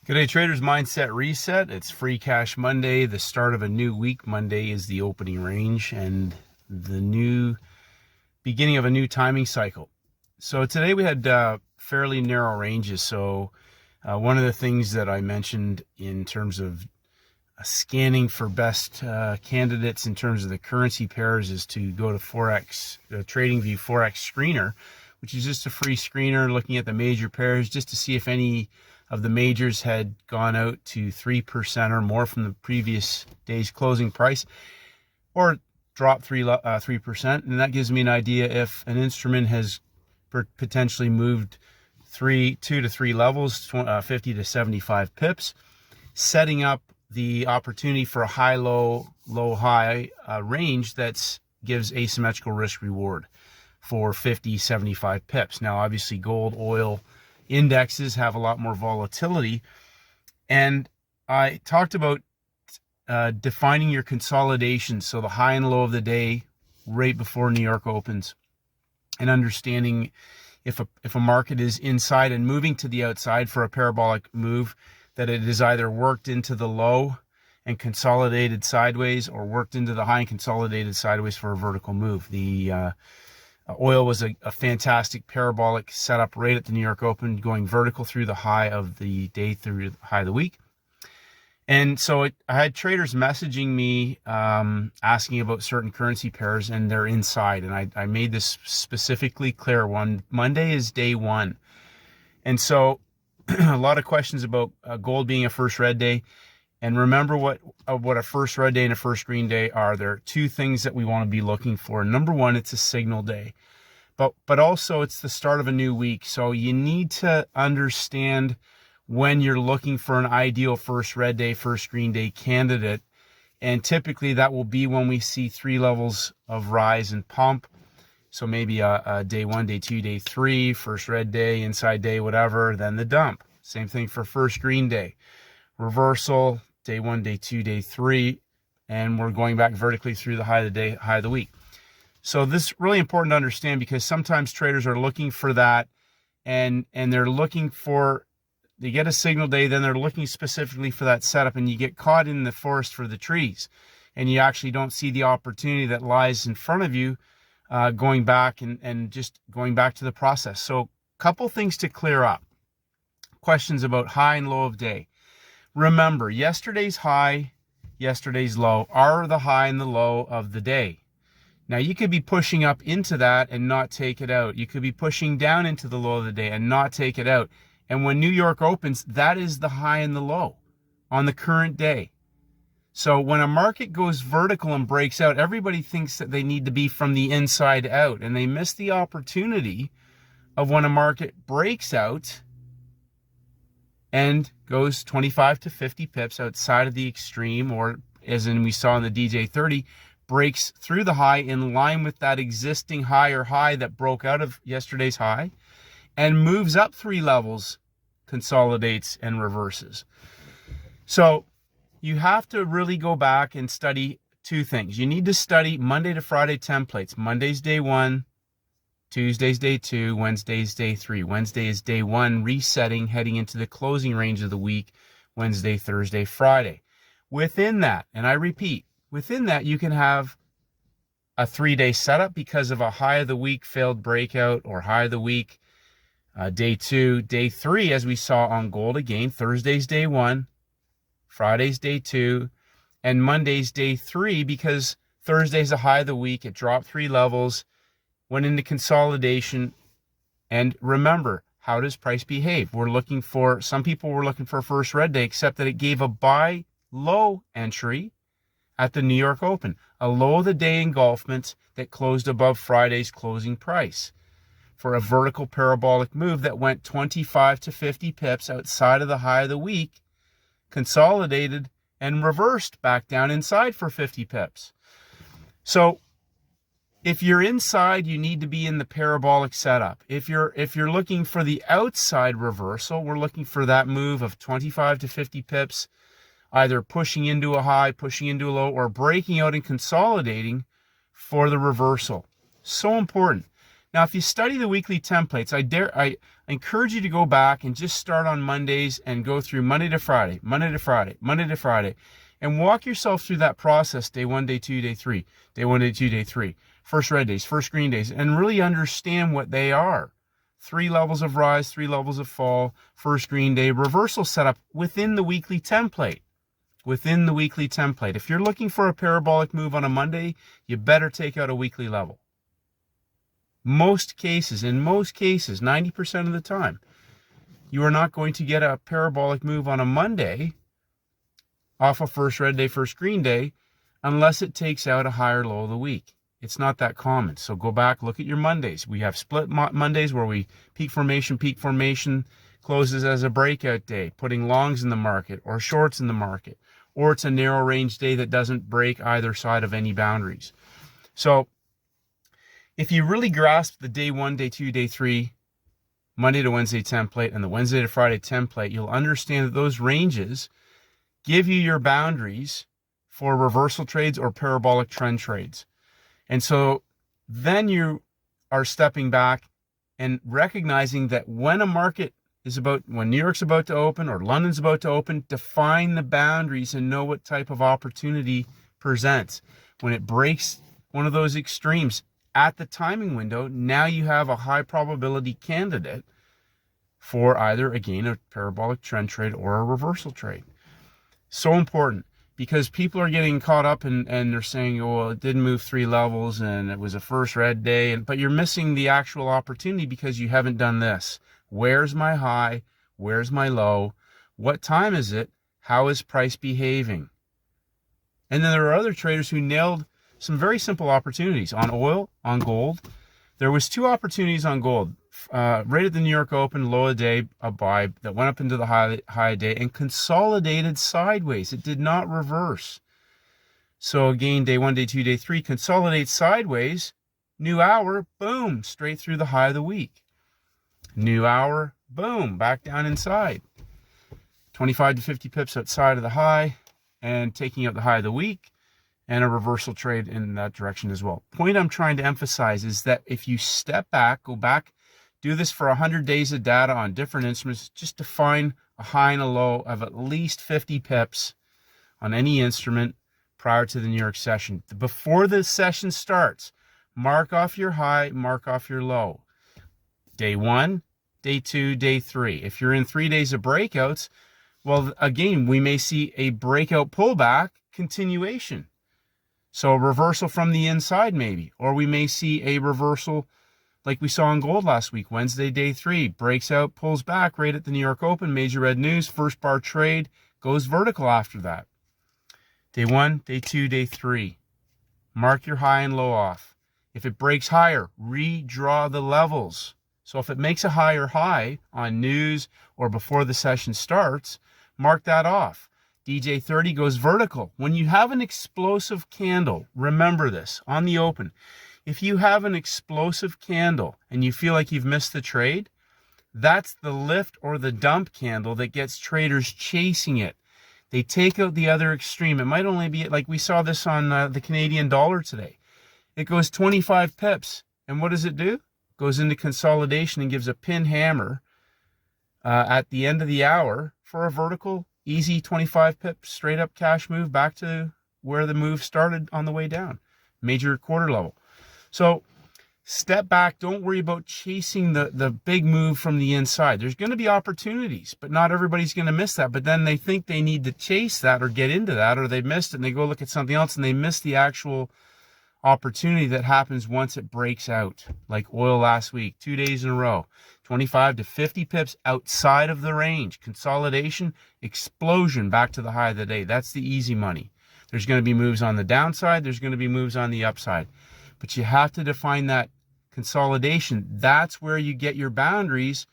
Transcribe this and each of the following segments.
Good day, traders. Mindset reset. It's Free Cash Monday. The start of a new week. Monday is the opening range and the new beginning of a new timing cycle. So today we had fairly narrow ranges. So one of the things that I mentioned in terms of scanning for best candidates in terms of the currency pairs is to go to Forex, TradingView Forex Screener, which is just a free screener looking at the major pairs just to see if any of the majors had gone out to 3% or more from the previous day's closing price or dropped 3%. And that gives me an idea if an instrument has potentially moved 2 to 3 levels, 50 to 75 pips, setting up the opportunity for a high-low, low-high range that gives asymmetrical risk reward for 50, 75 pips. Now, obviously, gold, oil, indexes have a lot more volatility. And I talked about defining your consolidation, so the high and low of the day right before New York opens, and understanding if a market is inside and moving to the outside for a parabolic move, that it is either worked into the low and consolidated sideways or worked into the high and consolidated sideways for a vertical move. The oil was a fantastic parabolic setup right at the New York Open, going vertical through the high of the day through the high of the week. And so I had traders messaging me asking about certain currency pairs, and they're inside. And I made this specifically clear. Monday is day one. And so a lot of questions about gold being a first red day. And remember what a first red day and a first green day are. There are two things that we want to be looking for. Number one, it's a signal day, but also it's the start of a new week. So you need to understand when you're looking for an ideal first red day, first green day candidate. And typically that will be when we see 3 levels of rise and pump. So maybe a day 1, day 2, day 3, first red day, inside day, whatever, then the dump. Same thing for first green day. Reversal, day 1, day 2, day 3, and we're going back vertically through the high of the day, high of the week. So this is really important to understand, because sometimes traders are looking for that, and they're looking for, they get a signal day, then they're looking specifically for that setup, and you get caught in the forest for the trees, and you actually don't see the opportunity that lies in front of you, going back and just going back to the process. So a couple things to clear up. Questions about high and low of day. Remember, yesterday's high, yesterday's low are the high and the low of the day. Now, you could be pushing up into that and not take it out. You could be pushing down into the low of the day and not take it out. And when New York opens, that is the high and the low on the current day. So when a market goes vertical and breaks out, everybody thinks that they need to be from the inside out, and they miss the opportunity of when a market breaks out and goes 25 to 50 pips outside of the extreme, or as in we saw in the DJ30, breaks through the high in line with that existing higher high that broke out of yesterday's high, and moves up 3 levels, consolidates, and reverses. So you have to really go back and study 2 things. You need to study Monday to Friday templates. Monday's day 1, Tuesday's day 2, Wednesday's day 3. Wednesday is day 1, resetting, heading into the closing range of the week, Wednesday, Thursday, Friday. Within that, and I repeat, within that you can have a 3-day setup because of a high of the week failed breakout, or high of the week, day 2, day 3, as we saw on gold again, Thursday's day 1, Friday's day 2, and Monday's day 3, because Thursday's a high of the week, it dropped 3 levels, went into consolidation. And remember, how does price behave? Some people were looking for a first red day, except that it gave a buy low entry at the New York Open, a low of the day engulfment that closed above Friday's closing price for a vertical parabolic move that went 25 to 50 pips outside of the high of the week, consolidated, and reversed back down inside for 50 pips. So if you're inside, you need to be in the parabolic setup. If you're looking for the outside reversal, we're looking for that move of 25 to 50 pips, either pushing into a high, pushing into a low, or breaking out and consolidating for the reversal. So important. Now, if you study the weekly templates, I encourage you to go back and just start on Mondays and go through Monday to Friday, Monday to Friday, Monday to Friday, and walk yourself through that process, day 1, day 2, day 3, day 1, day 2, day 3, first red days, first green days, and really understand what they are. 3 levels of rise, 3 levels of fall, first green day, reversal setup within the weekly template. Within the weekly template. If you're looking for a parabolic move on a Monday, you better take out a weekly level. In most cases, 90% of the time, you are not going to get a parabolic move on a Monday off a first red day, first green day, unless it takes out a higher low of the week. It's not that common. So go back, look at your Mondays. We have split Mondays where we peak formation closes as a breakout day, putting longs in the market or shorts in the market, or it's a narrow range day that doesn't break either side of any boundaries. So if you really grasp the day 1, day 2, day 3, Monday to Wednesday template and the Wednesday to Friday template, you'll understand that those ranges give you your boundaries for reversal trades or parabolic trend trades. And so then you are stepping back and recognizing that when New York's about to open or London's about to open, define the boundaries and know what type of opportunity presents. When it breaks one of those extremes at the timing window, now you have a high probability candidate for either, again, a parabolic trend trade or a reversal trade. So important. Because people are getting caught up and they're saying, oh, well, it didn't move 3 levels and it was a first red day. But you're missing the actual opportunity because you haven't done this. Where's my high? Where's my low? What time is it? How is price behaving? And then there are other traders who nailed some very simple opportunities on oil, on gold. There was 2 opportunities on gold. Right at the New York Open, low a day, a buy that went up into the high day and consolidated sideways. It did not reverse. So again, day 1, day 2, day 3, consolidate sideways. New hour, boom, straight through the high of the week. New hour, boom, back down inside. 25 to 50 pips outside of the high and taking out the high of the week, and a reversal trade in that direction as well. Point I'm trying to emphasize is that if you step back, go back, do this for 100 days of data on different instruments, just define a high and a low of at least 50 pips on any instrument prior to the New York session. Before the session starts, mark off your high, mark off your low. Day 1, day 2, day 3. If you're in 3 days of breakouts, well, again, we may see a breakout pullback continuation. So a reversal from the inside maybe, or we may see a reversal like we saw in gold last week. Wednesday, day 3, breaks out, pulls back right at the New York Open, major red news, first bar trade, goes vertical after that. Day 1, day 2, day 3. Mark your high and low off. If it breaks higher, redraw the levels. So if it makes a higher high on news or before the session starts, mark that off. DJ30 goes vertical. When you have an explosive candle, remember this, on the open, if you have an explosive candle and you feel like you've missed the trade, that's the lift or the dump candle that gets traders chasing it. They take out the other extreme. It might only be, like we saw this on the Canadian dollar today. It goes 25 pips. And what does it do? Goes into consolidation and gives a pin hammer at the end of the hour for a vertical, easy 25 pip straight up cash move back to where the move started on the way down. Major quarter level. So step back. Don't worry about chasing the big move from the inside. There's going to be opportunities, but not everybody's going to miss that. But then they think they need to chase that or get into that, or they missed it and they go look at something else and they miss the actual opportunity that happens once it breaks out. Like oil last week, 2 days in a row, 25 to 50 pips outside of the range. Consolidation, explosion back to the high of the day. That's the easy money. There's going to be moves on the downside. There's going to be moves on the upside. But you have to define that consolidation. That's where you get your boundaries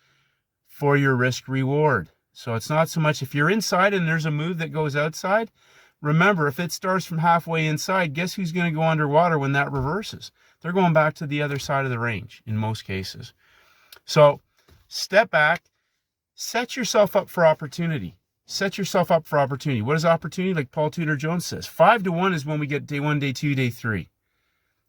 for your risk reward. So it's not so much if you're inside and there's a move that goes outside. Remember, if it starts from halfway inside, guess who's going to go underwater when that reverses? They're going back to the other side of the range in most cases. So step back, set yourself up for opportunity. Set yourself up for opportunity. What is opportunity? Like Paul Tudor Jones says, 5 to 1 is when we get day 1, day 2, day 3.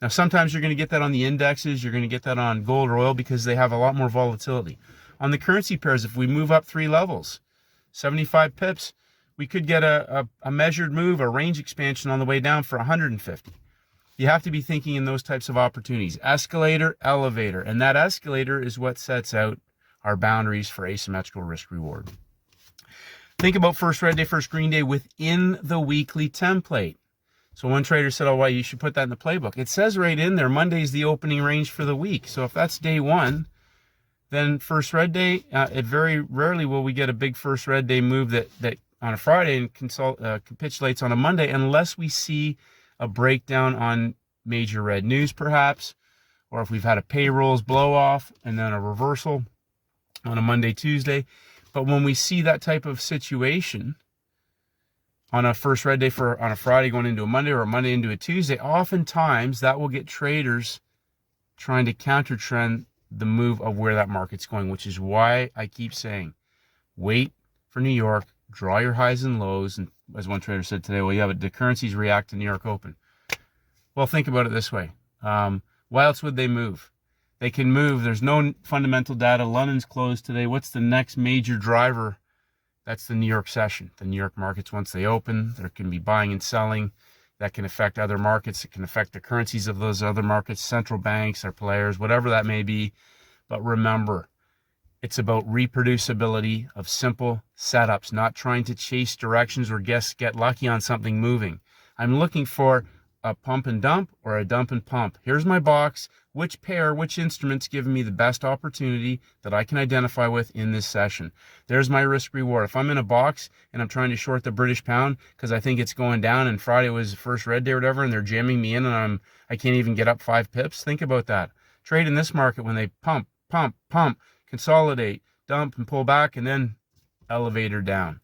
Now, sometimes you're going to get that on the indexes. You're going to get that on gold or oil because they have a lot more volatility. On the currency pairs, if we move up 3 levels, 75 pips, we could get a measured move, a range expansion on the way down for 150. You have to be thinking in those types of opportunities. Escalator, elevator. And that escalator is what sets out our boundaries for asymmetrical risk reward. Think about first red day, first green day within the weekly template. So one trader said, oh, well, you should put that in the playbook. It says right in there, Monday's the opening range for the week. So if that's day one, then first red day, it very rarely will we get a big first red day move that on a Friday and capitulates on a Monday, unless we see a breakdown on major red news perhaps, or if we've had a payrolls blow off and then a reversal on a Monday, Tuesday. But when we see that type of situation on a first red day on a Friday going into a Monday or a Monday into a Tuesday, oftentimes that will get traders trying to counter trend the move of where that market's going, which is why I keep saying, wait for New York, draw your highs and lows. And as one trader said today, well, yeah, but the currencies react to New York Open. Well, think about it this way. Why else would they move? They can move. There's no fundamental data. London's closed today. What's the next major driver? That's the New York session. The New York markets, once they open, there can be buying and selling. That can affect other markets. It can affect the currencies of those other markets, central banks, our players, whatever that may be. But remember, it's about reproducibility of simple setups, not trying to chase directions or get lucky on something moving. I'm looking for a pump and dump or a dump and pump. Here's my box. Which pair, which instrument's giving me the best opportunity that I can identify with in this session? There's my risk reward. If I'm in a box and I'm trying to short the British pound because I think it's going down and Friday was the first red day or whatever, and they're jamming me in and I can't even get up 5 pips, think about that. Trade in this market when they pump, consolidate, dump and pull back, and then elevator down.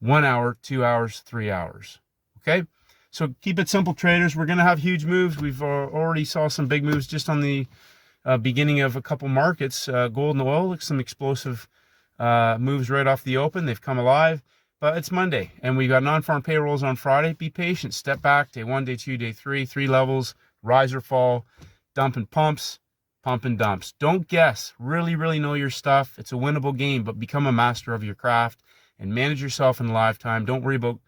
1 hour, 2 hours, 3 hours. Okay? So keep it simple, traders. We're going to have huge moves. We've already saw some big moves just on the beginning of a couple markets. Gold and oil, some explosive moves right off the open. They've come alive. But it's Monday, and we got non-farm payrolls on Friday. Be patient. Step back. Day 1, day 2, day 3. 3 levels. Rise or fall. Dump and pumps. Pump and dumps. Don't guess. Really, really know your stuff. It's a winnable game, but become a master of your craft and manage yourself in lifetime. Don't worry about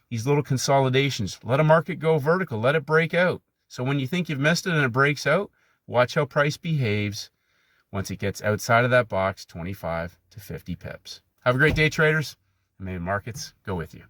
these little consolidations. Let a market go vertical. Let it break out. So when you think you've missed it and it breaks out, watch how price behaves once it gets outside of that box, 25 to 50 pips. Have a great day, traders, and may the markets go with you.